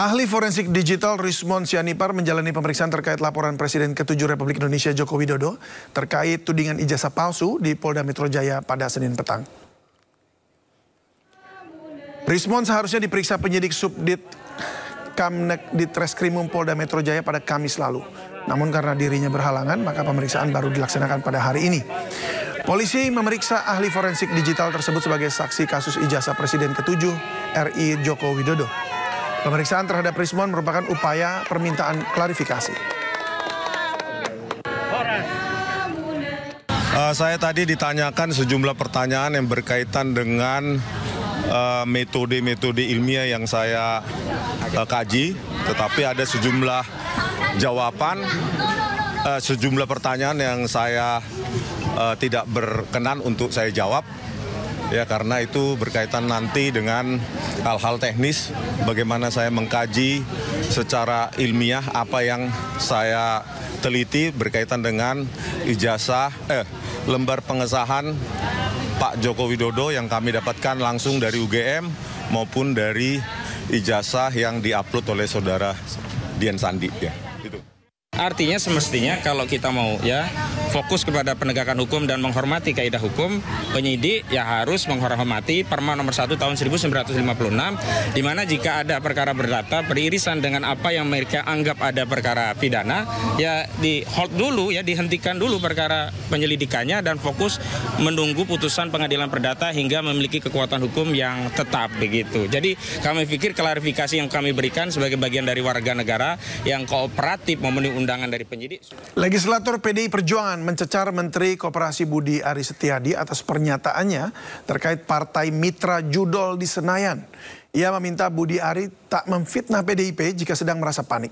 Ahli forensik digital Rismond Sianipar menjalani pemeriksaan terkait laporan Presiden ke-7 Republik Indonesia Joko Widodo terkait tudingan ijazah palsu di Polda Metro Jaya pada Senin petang. Rismond seharusnya diperiksa penyidik Subdit Kamnek di Treskrimum Polda Metro Jaya pada Kamis lalu. Namun karena dirinya berhalangan, maka pemeriksaan baru dilaksanakan pada hari ini. Polisi memeriksa ahli forensik digital tersebut sebagai saksi kasus ijazah Presiden ke-7 RI Joko Widodo. Pemeriksaan terhadap Rismond merupakan upaya permintaan klarifikasi. Saya tadi ditanyakan sejumlah pertanyaan yang berkaitan dengan metode-metode ilmiah yang saya kaji, tetapi ada sejumlah jawaban, sejumlah pertanyaan yang saya tidak berkenan untuk saya jawab. Ya, karena itu berkaitan nanti dengan hal-hal teknis, bagaimana saya mengkaji secara ilmiah apa yang saya teliti berkaitan dengan ijazah, lembar pengesahan Pak Joko Widodo yang kami dapatkan langsung dari UGM maupun dari ijazah yang diupload oleh saudara Dian Sandi. Ya, itu. Artinya semestinya kalau kita mau fokus kepada penegakan hukum dan menghormati kaidah hukum, penyidik harus menghormati Perma nomor 1 tahun 1956, di mana jika ada perkara berdata beririsan dengan apa yang mereka anggap ada perkara pidana, di hold dulu, dihentikan dulu perkara penyelidikannya dan fokus menunggu putusan pengadilan perdata hingga memiliki kekuatan hukum yang tetap begitu. Jadi kami pikir klarifikasi yang kami berikan sebagai bagian dari warga negara yang kooperatif memenuhi undangan dari penyidik. Legislator PDI Perjuangan mencecar Menteri Koperasi Budi Aris Setiadi atas pernyataannya terkait Partai Mitra Judol di Senayan. Ia meminta Budi Ari tak memfitnah PDIP jika sedang merasa panik.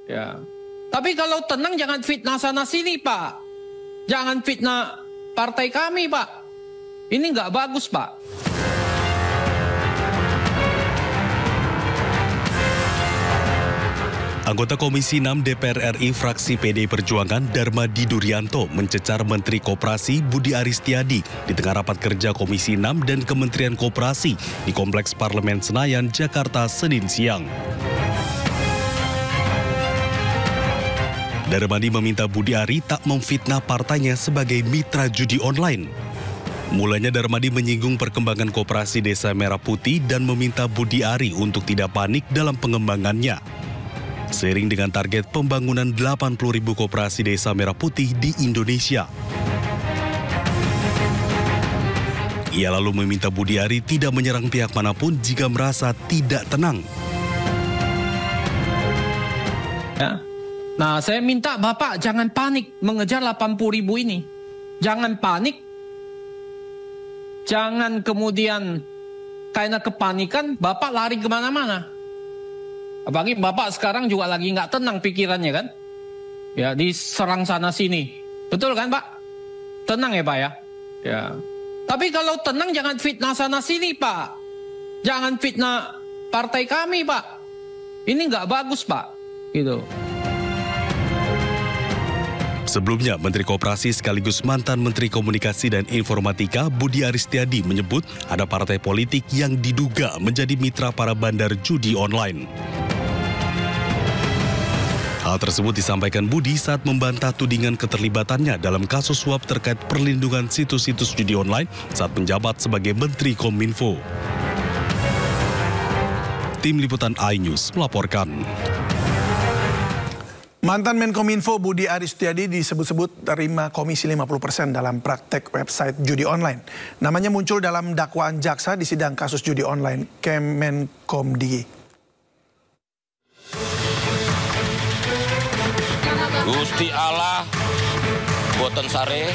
Ya. Tapi kalau tenang jangan fitnah sana sini, Pak. Jangan fitnah partai kami, Pak. Ini nggak bagus, Pak. Anggota Komisi 6 DPR RI fraksi PDI Perjuangan Darmadi Duryanto mencecar Menteri Koperasi Budi Aris Setiadi di tengah rapat kerja Komisi 6 dan Kementerian Koperasi di Kompleks Parlemen Senayan, Jakarta, Senin siang. Darmadi meminta Budi Ari tak memfitnah partainya sebagai mitra judi online. Mulanya Darmadi menyinggung perkembangan koperasi Desa Merah Putih dan meminta Budi Ari untuk tidak panik dalam pengembangannya. Seiring dengan target pembangunan 80.000 koperasi Desa Merah Putih di Indonesia. Ia lalu meminta Budi Ari tidak menyerang pihak manapun jika merasa tidak tenang. Ya. Nah, saya minta Bapak jangan panik mengejar 80.000 ini. Jangan panik. Jangan kemudian karena kepanikan Bapak lari kemana-mana. Apalagi Bapak sekarang juga lagi nggak tenang pikirannya kan? Ya, diserang sana sini. Betul kan, Pak? Tenang ya, Pak ya? Ya. Tapi kalau tenang jangan fitnah sana sini, Pak. Jangan fitnah partai kami, Pak. Ini nggak bagus, Pak. Gitu. Sebelumnya, Menteri Koperasi sekaligus mantan Menteri Komunikasi dan Informatika Budi Aris Setiadi menyebut ada partai politik yang diduga menjadi mitra para bandar judi online. Hal tersebut disampaikan Budi saat membantah tudingan keterlibatannya dalam kasus suap terkait perlindungan situs-situs judi online saat menjabat sebagai Menteri Kominfo. Tim Liputan iNews melaporkan. Mantan Menkominfo Budi Aris Setiadi disebut-sebut terima komisi 50% dalam praktek website judi online. Namanya muncul dalam dakwaan jaksa di sidang kasus judi online Kemenkomdi. Gusti Allah boten sare.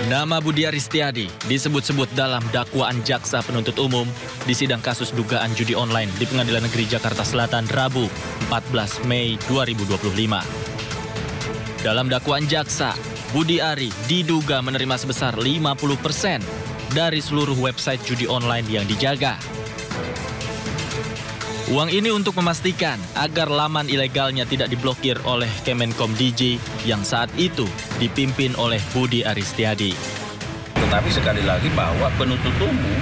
Nama Budi Aris Setiadi disebut-sebut dalam dakwaan jaksa penuntut umum di sidang kasus dugaan judi online di Pengadilan Negeri Jakarta Selatan Rabu 14 Mei 2025. Dalam dakwaan jaksa, Budi Ari diduga menerima sebesar 50% dari seluruh website judi online yang dijaga. Uang ini untuk memastikan agar laman ilegalnya tidak diblokir oleh Kemenkom DG yang saat itu dipimpin oleh Budi Aris Setiadi. Tetapi sekali lagi bahwa penuntut umum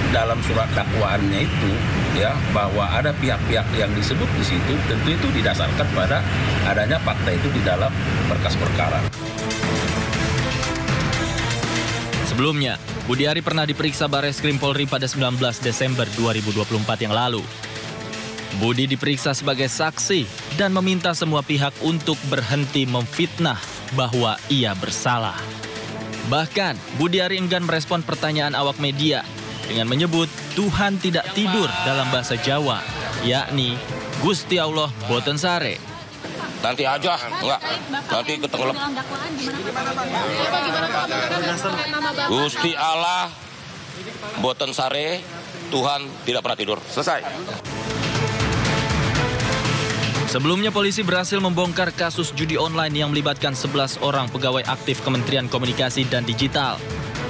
dalam surat dakwaannya itu ya bahwa ada pihak-pihak yang disebut di situ, tentu itu didasarkan pada adanya fakta itu di dalam berkas perkara. Sebelumnya, Budiari pernah diperiksa Barreskrim Polri pada 19 Desember 2024 yang lalu. Budi diperiksa sebagai saksi dan meminta semua pihak untuk berhenti memfitnah bahwa ia bersalah. Bahkan, Budiari enggan merespon pertanyaan awak media dengan menyebut Tuhan tidak tidur dalam bahasa Jawa, yakni Gusti Allah boten sare. Nanti aja, enggak. Nanti ketenggelam. Gusti Allah boten sare, Tuhan tidak pernah tidur. Selesai. Sebelumnya polisi berhasil membongkar kasus judi online yang melibatkan 11 orang pegawai aktif Kementerian Komunikasi dan Digital.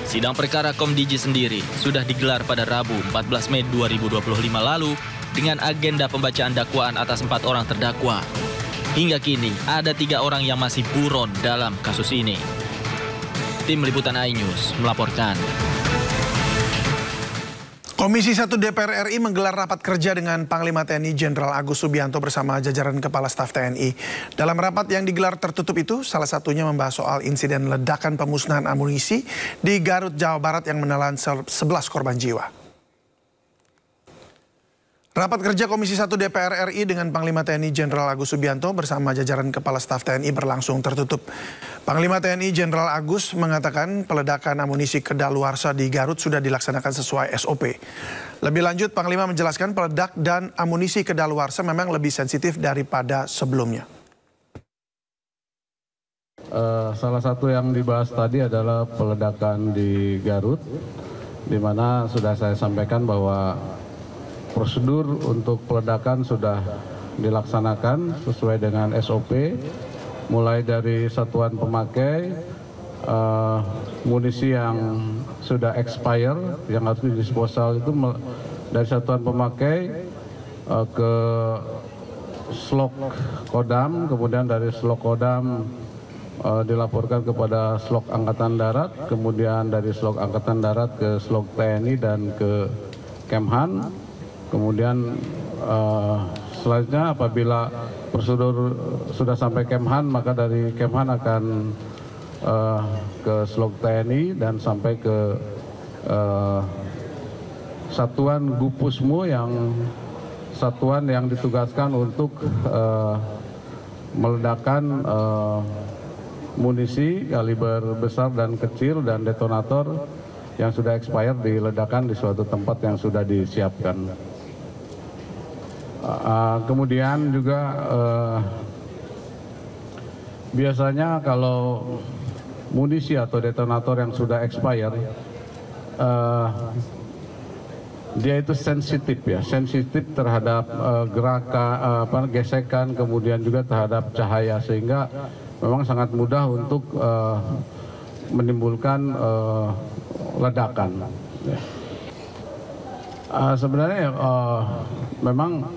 Sidang perkara Komdiji sendiri sudah digelar pada Rabu 14 Mei 2025 lalu dengan agenda pembacaan dakwaan atas 4 orang terdakwa. Hingga kini ada 3 orang yang masih buron dalam kasus ini. Tim Liputan iNews melaporkan. Komisi 1 DPR RI menggelar rapat kerja dengan Panglima TNI Jenderal Agus Subianto bersama jajaran Kepala Staf TNI. Dalam rapat yang digelar tertutup itu, salah satunya membahas soal insiden ledakan pemusnahan amunisi di Garut, Jawa Barat yang menelan 11 korban jiwa. Rapat kerja Komisi 1 DPR RI dengan Panglima TNI Jenderal Agus Subianto bersama jajaran Kepala Staf TNI berlangsung tertutup. Panglima TNI Jenderal Agus mengatakan peledakan amunisi kedaluarsa di Garut sudah dilaksanakan sesuai SOP. Lebih lanjut, Panglima menjelaskan peledak dan amunisi kedaluarsa memang lebih sensitif daripada sebelumnya. Salah satu yang dibahas tadi adalah peledakan di Garut, di mana sudah saya sampaikan bahwa prosedur untuk peledakan sudah dilaksanakan sesuai dengan SOP, mulai dari satuan pemakai, munisi yang sudah expire, yang harus didisposal itu dari satuan pemakai ke Slok Kodam, kemudian dari Slok Kodam dilaporkan kepada Slok Angkatan Darat, kemudian dari Slok Angkatan Darat ke Slok TNI dan ke Kemhan. Kemudian selanjutnya apabila prosedur sudah sampai Kemhan, maka dari Kemhan akan ke Slok TNI dan sampai ke Satuan Gupusmu, yang satuan yang ditugaskan untuk meledakkan munisi kaliber besar dan kecil dan detonator yang sudah expired diledakkan di suatu tempat yang sudah disiapkan. Kemudian juga biasanya kalau munisi atau detonator yang sudah expired, dia itu sensitif ya, sensitif terhadap gesekan, kemudian juga terhadap cahaya, sehingga memang sangat mudah untuk menimbulkan ledakan. Sebenarnya memang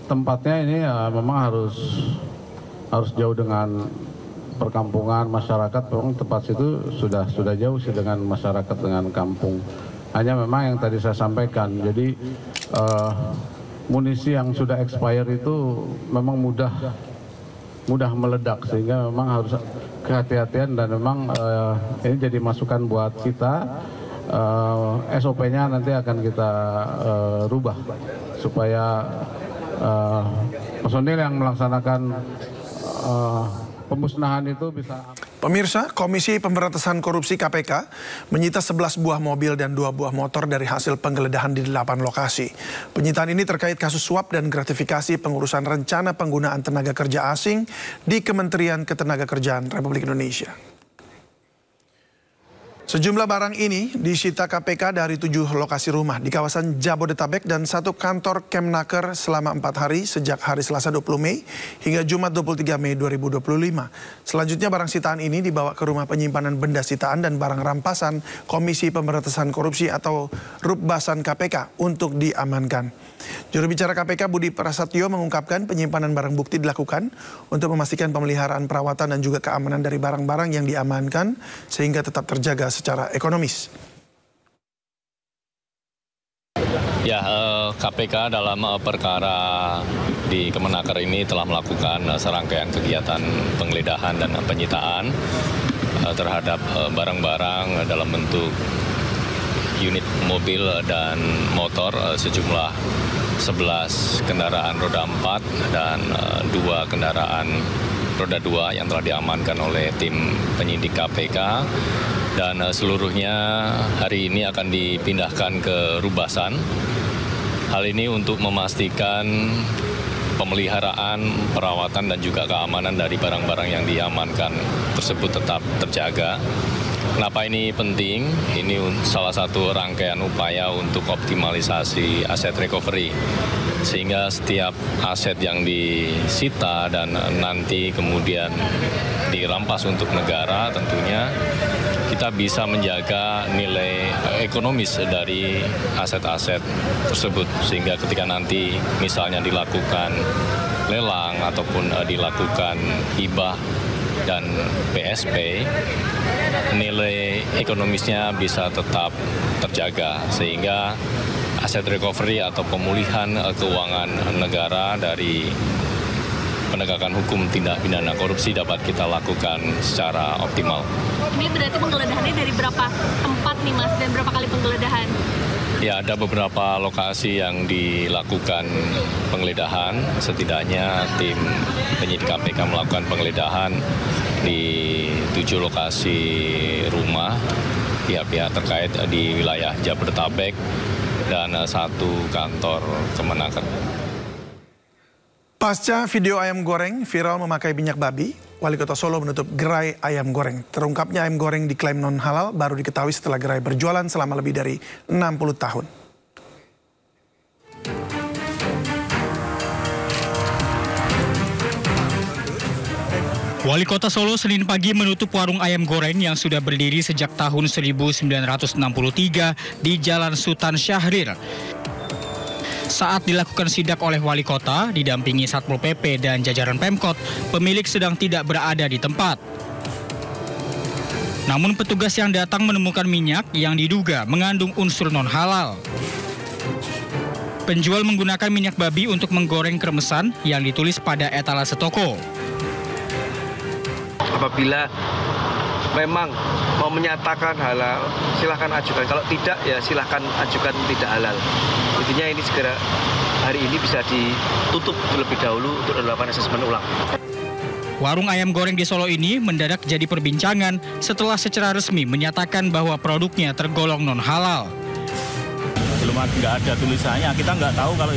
tempatnya ini memang harus jauh dengan perkampungan masyarakat. Memang tempat situ sudah jauh sih dengan masyarakat, dengan kampung. Hanya memang yang tadi saya sampaikan, jadi munisi yang sudah expire itu memang mudah meledak, sehingga memang harus kehati-hatian, dan memang ini jadi masukan buat kita. SOP-nya nanti akan kita rubah supaya personil yang melaksanakan pemusnahan itu bisa. Pemirsa, Komisi Pemberantasan Korupsi KPK menyita 11 buah mobil dan 2 buah motor dari hasil penggeledahan di 8 lokasi. Penyitaan ini terkait kasus suap dan gratifikasi pengurusan rencana penggunaan tenaga kerja asing di Kementerian Ketenagakerjaan Republik Indonesia. Sejumlah barang ini disita KPK dari 7 lokasi rumah di kawasan Jabodetabek dan 1 kantor Kemnaker selama 4 hari sejak hari Selasa 20 Mei hingga Jumat 23 Mei 2025. Selanjutnya barang sitaan ini dibawa ke rumah penyimpanan benda sitaan dan barang rampasan Komisi Pemberantasan Korupsi atau Rupbasan KPK untuk diamankan. Juru bicara KPK Budi Prasetyo mengungkapkan penyimpanan barang bukti dilakukan untuk memastikan pemeliharaan, perawatan dan juga keamanan dari barang-barang yang diamankan sehingga tetap terjaga secara ekonomis. Ya, KPK dalam perkara di Kemenaker ini telah melakukan serangkaian kegiatan penggeledahan dan penyitaan terhadap barang-barang dalam bentuk unit mobil dan motor sejumlah 11 kendaraan roda 4 dan 2 kendaraan roda 2 yang telah diamankan oleh tim penyidik KPK, dan seluruhnya hari ini akan dipindahkan ke Rubasan. Hal ini untuk memastikan pemeliharaan, perawatan dan juga keamanan dari barang-barang yang diamankan tersebut tetap terjaga. Kenapa ini penting? Ini salah satu rangkaian upaya untuk optimalisasi aset recovery. Sehingga setiap aset yang disita dan nanti kemudian dirampas untuk negara, tentunya kita bisa menjaga nilai ekonomis dari aset-aset tersebut. Sehingga ketika nanti misalnya dilakukan lelang ataupun dilakukan hibah dan PSP, nilai ekonomisnya bisa tetap terjaga, sehingga aset recovery atau pemulihan keuangan negara dari penegakan hukum tindak pidana korupsi dapat kita lakukan secara optimal. Ini berarti penggeledahannya dari berapa tempat nih Mas, dan berapa kali penggeledahan? Ya, ada beberapa lokasi yang dilakukan penggeledahan. Setidaknya tim penyidik KPK melakukan penggeledahan di 7 lokasi rumah pihak-pihak terkait di wilayah Jabodetabek dan 1 kantor Kemenaker. Pasca video ayam goreng viral memakai minyak babi, Wali Kota Solo menutup gerai ayam goreng. Terungkapnya ayam goreng diklaim non-halal baru diketahui setelah gerai berjualan selama lebih dari 60 tahun. Wali Kota Solo Senin pagi menutup warung ayam goreng yang sudah berdiri sejak tahun 1963 di Jalan Sultan Syahrir. Saat dilakukan sidak oleh Wali Kota, didampingi Satpol PP dan jajaran Pemkot, pemilik sedang tidak berada di tempat. Namun petugas yang datang menemukan minyak yang diduga mengandung unsur non-halal. Penjual menggunakan minyak babi untuk menggoreng kremesan yang ditulis pada etalase toko. Apabila memang mau menyatakan halal, silahkan ajukan. Kalau tidak, ya silahkan ajukan tidak halal. Intinya ini segera hari ini bisa ditutup terlebih dahulu untuk dilakukan asesmen ulang. Warung ayam goreng di Solo ini mendadak jadi perbincangan setelah secara resmi menyatakan bahwa produknya tergolong non-halal. Belum nggak ada tulisannya, kita nggak tahu kalau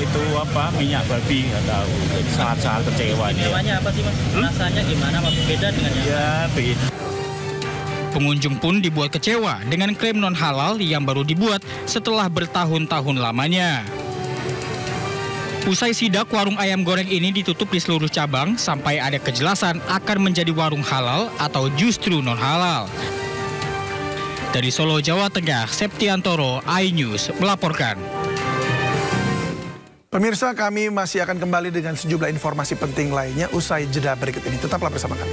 itu apa minyak babi, nggak tahu. Jadi sangat kecewa ini. Kecewanya apa sih Mas? Rasanya gimana? Beda dengan yang ya, beda. Pengunjung pun dibuat kecewa dengan klaim non-halal yang baru dibuat setelah bertahun-tahun lamanya. Usai sidak, warung ayam goreng ini ditutup di seluruh cabang sampai ada kejelasan akan menjadi warung halal atau justru non-halal. Dari Solo, Jawa Tengah, Septiantoro, iNews melaporkan. Pemirsa, kami masih akan kembali dengan sejumlah informasi penting lainnya usai jeda berikut ini. Tetaplah bersama kami.